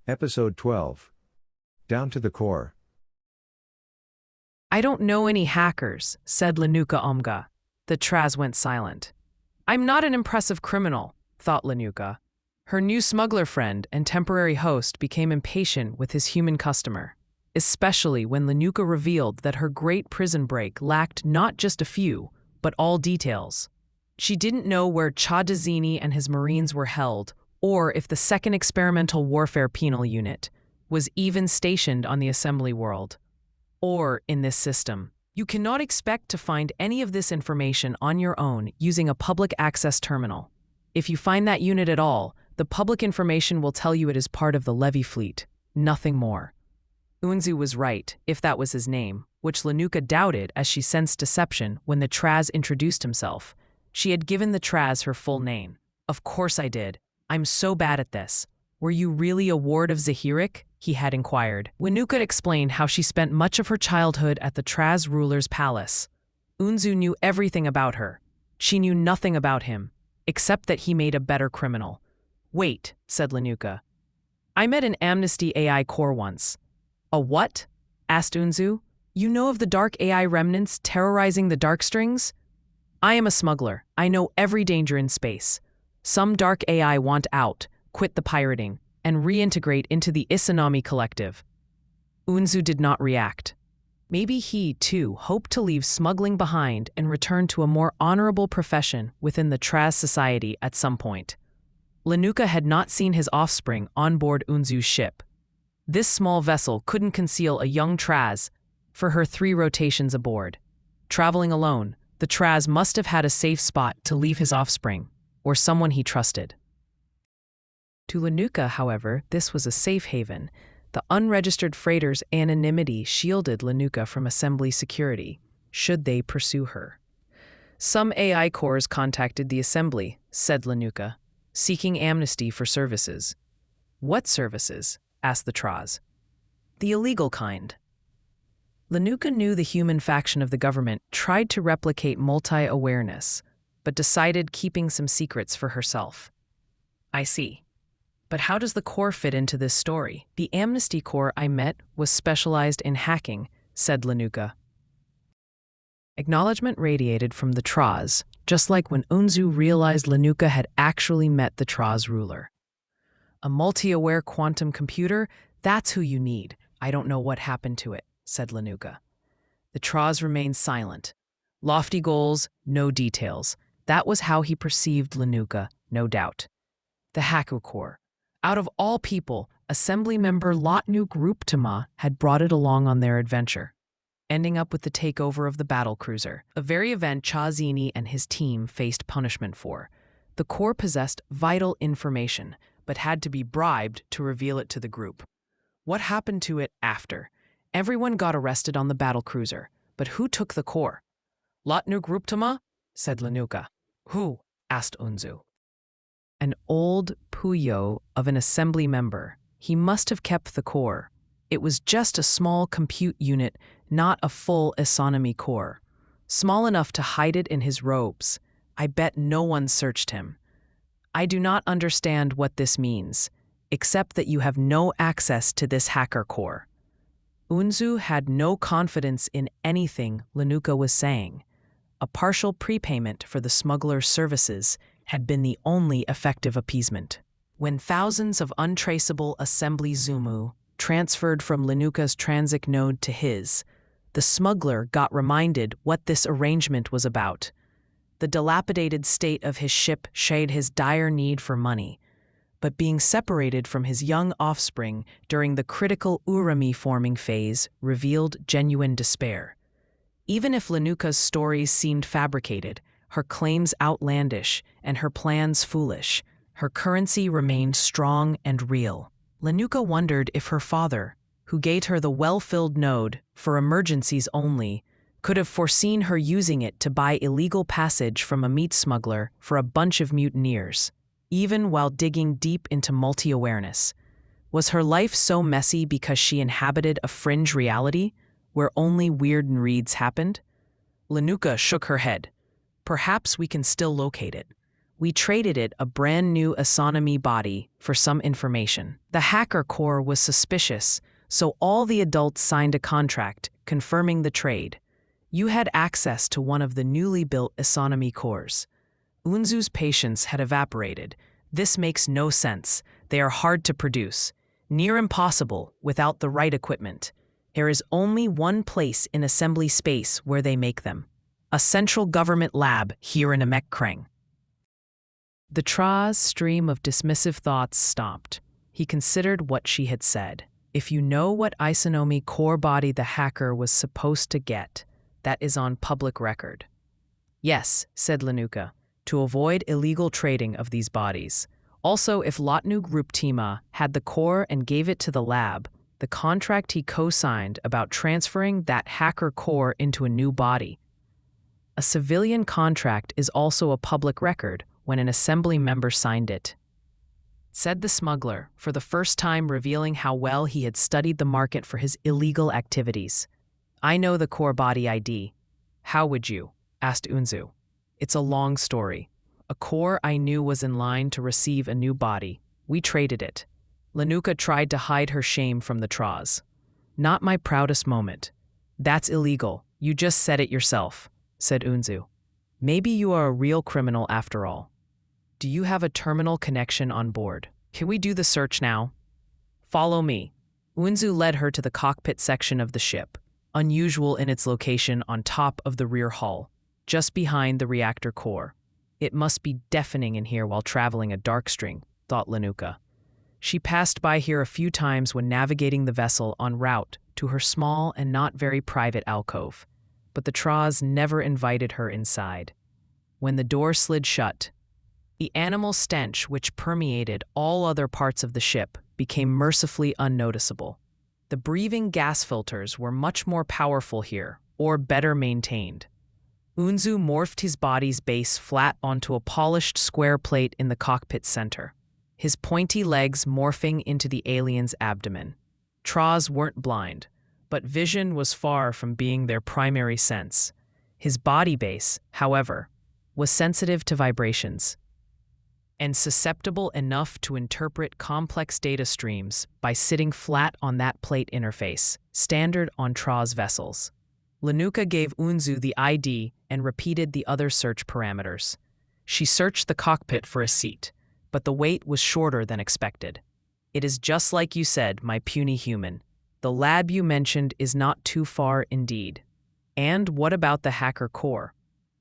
Episode 12. Down to the core. I don't know any hackers, said Linuka Omga. The Traz went silent. I'm not an impressive criminal, thought Linuka. Her new smuggler friend and temporary host became impatient with his human customer, especially when Linuka revealed that her great prison break lacked not just a few, but all details. She didn't know where Chadazini and his Marines were held, or if the Second Experimental Warfare Penal Unit was even stationed on the Assembly world, or in this system. You cannot expect to find any of this information on your own using a public access terminal. If you find that unit at all, the public information will tell you it is part of the Levy fleet, nothing more. Unzu was right, if that was his name, which Linuka doubted as she sensed deception when the Traz introduced himself. She had given the Traz her full name. Of course I did. I'm so bad at this. Were you really a ward of Zahirik? He had inquired. Linuka explained how she spent much of her childhood at the Traz ruler's palace. Unzu knew everything about her. She knew nothing about him, except that he made a better criminal. Wait, said Linuka. I met an Amnesty AI core once. A what? Asked Unzu. You know of the dark AI remnants terrorizing the dark strings? I am a smuggler. I know every danger in space. Some dark AI want out, quit the pirating, and reintegrate into the Isanami collective. Unzu did not react. Maybe he, too, hoped to leave smuggling behind and return to a more honorable profession within the Traz society at some point. Linuka had not seen his offspring on board Unzu's ship. This small vessel couldn't conceal a young Traz for her 3 rotations aboard. Traveling alone, the Traz must have had a safe spot to leave his offspring, or someone he trusted. To Linuka, however, this was a safe haven. The unregistered freighter's anonymity shielded Linuka from Assembly security, should they pursue her. Some AI cores contacted the Assembly, said Linuka, seeking amnesty for services. What services? Asked the Traz. The illegal kind. Linuka knew the human faction of the government tried to replicate multi-awareness, but decided keeping some secrets for herself. I see. But how does the Corps fit into this story? The Amnesty Corps I met was specialized in hacking, said Linuka. Acknowledgement radiated from the Traz, just like when Unzu realized Linuka had actually met the Traz ruler. A multi-aware quantum computer, that's who you need. I don't know what happened to it, said Linuka. The Traz remained silent. Lofty goals, no details. That was how he perceived Linuka, no doubt. The Haku Corps. Out of all people, Assembly Member Linuka Rrupteemaa had brought it along on their adventure, ending up with the takeover of the battlecruiser, a very event Chazini and his team faced punishment for. The Corps possessed vital information, but had to be bribed to reveal it to the group. What happened to it after? Everyone got arrested on the battlecruiser, but who took the Corps? Linuka Rrupteemaa? Said Linuka. Who? Asked Unzu. An old puyo of an assembly member. He must have kept the Corps. It was just a small compute unit, not a full Isanami core. Small enough to hide it in his robes. I bet no one searched him. I do not understand what this means, except that you have no access to this hacker core. Unzu had no confidence in anything Linuka was saying. A partial prepayment for the smuggler's services had been the only effective appeasement. When thousands of untraceable Assembly Zumu transferred from Linuka's transit node to his, the smuggler got reminded what this arrangement was about. The dilapidated state of his ship showed his dire need for money, but being separated from his young offspring during the critical Urami forming phase revealed genuine despair. Even if Linuka's stories seemed fabricated, her claims outlandish, and her plans foolish, her currency remained strong and real. Linuka wondered if her father, who gave her the well-filled node for emergencies only, could have foreseen her using it to buy illegal passage from a meat smuggler for a bunch of mutineers, even while digging deep into multi-awareness. Was her life so messy because she inhabited a fringe reality where only weird reads happened? Linuka shook her head. Perhaps we can still locate it. We traded it a brand new autonomy body for some information. The hacker core was suspicious, so all the adults signed a contract confirming the trade. You had access to one of the newly built autonomy cores. Unzu's patience had evaporated. This makes no sense. They are hard to produce. Near impossible without the right equipment. There is only one place in assembly space where they make them. A central government lab here in Amek-Kreng. The Tra's stream of dismissive thoughts stopped. He considered what she had said. If you know what autonomy core body the hacker was supposed to get, that is on public record. Yes, said Linuka, to avoid illegal trading of these bodies. Also, if Linuka Rrupteemaa had the core and gave it to the lab, the contract he co-signed about transferring that hacker core into a new body. A civilian contract is also a public record when an assembly member signed it, said the smuggler, for the first time revealing how well he had studied the market for his illegal activities. I know the core body ID. How would you? Asked Unzu. It's a long story. A core I knew was in line to receive a new body. We traded it. Linuka tried to hide her shame from the Traz. Not my proudest moment. That's illegal. You just said it yourself, said Unzu. Maybe you are a real criminal after all. Do you have a terminal connection on board? Can we do the search now? Follow me. Unzu led her to the cockpit section of the ship, unusual in its location on top of the rear hull, just behind the reactor core. It must be deafening in here while traveling a dark string, thought Linuka. She passed by here a few times when navigating the vessel en route to her small and not very private alcove, but the Traz never invited her inside. When the door slid shut, the animal stench which permeated all other parts of the ship became mercifully unnoticeable. The breathing gas filters were much more powerful here, or better maintained. Unzu morphed his body's base flat onto a polished square plate in the cockpit center, his pointy legs morphing into the alien's abdomen. Traz weren't blind, but vision was far from being their primary sense. His body base, however, was sensitive to vibrations and susceptible enough to interpret complex data streams by sitting flat on that plate interface, standard on Traz vessels. Linuka gave Unzu the ID and repeated the other search parameters. She searched the cockpit for a seat, but the wait was shorter than expected. It is just like you said, my puny human. The lab you mentioned is not too far indeed. And what about the hacker core?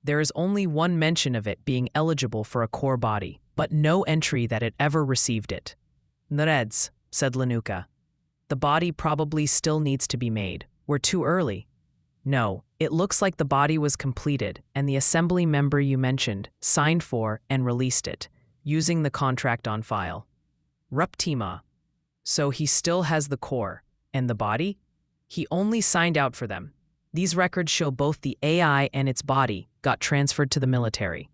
There is only one mention of it being eligible for a core body, but no entry that it ever received it. Nereds, said Linuka. The body probably still needs to be made. We're too early. No, it looks like the body was completed, and the assembly member you mentioned signed for and released it, using the contract on file. Rrupteemaa. So he still has the core. And the body? He only signed out for them. These records show both the AI and its body got transferred to the military.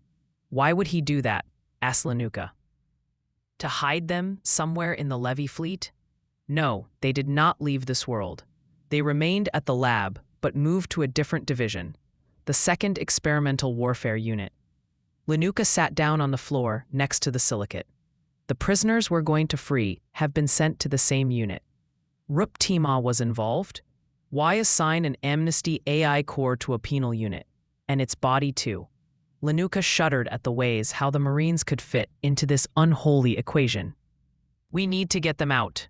Why would he do that? Asked Linuka. To hide them somewhere in the Levy fleet? No, they did not leave this world. They remained at the lab, but moved to a different division, the 2nd Experimental Warfare Unit. Linuka sat down on the floor next to the silicate. The prisoners we're going to free have been sent to the same unit. Rrupteemaa was involved? Why assign an amnesty AI core to a penal unit? And its body too. Linuka shuddered at the ways how the Marines could fit into this unholy equation. We need to get them out,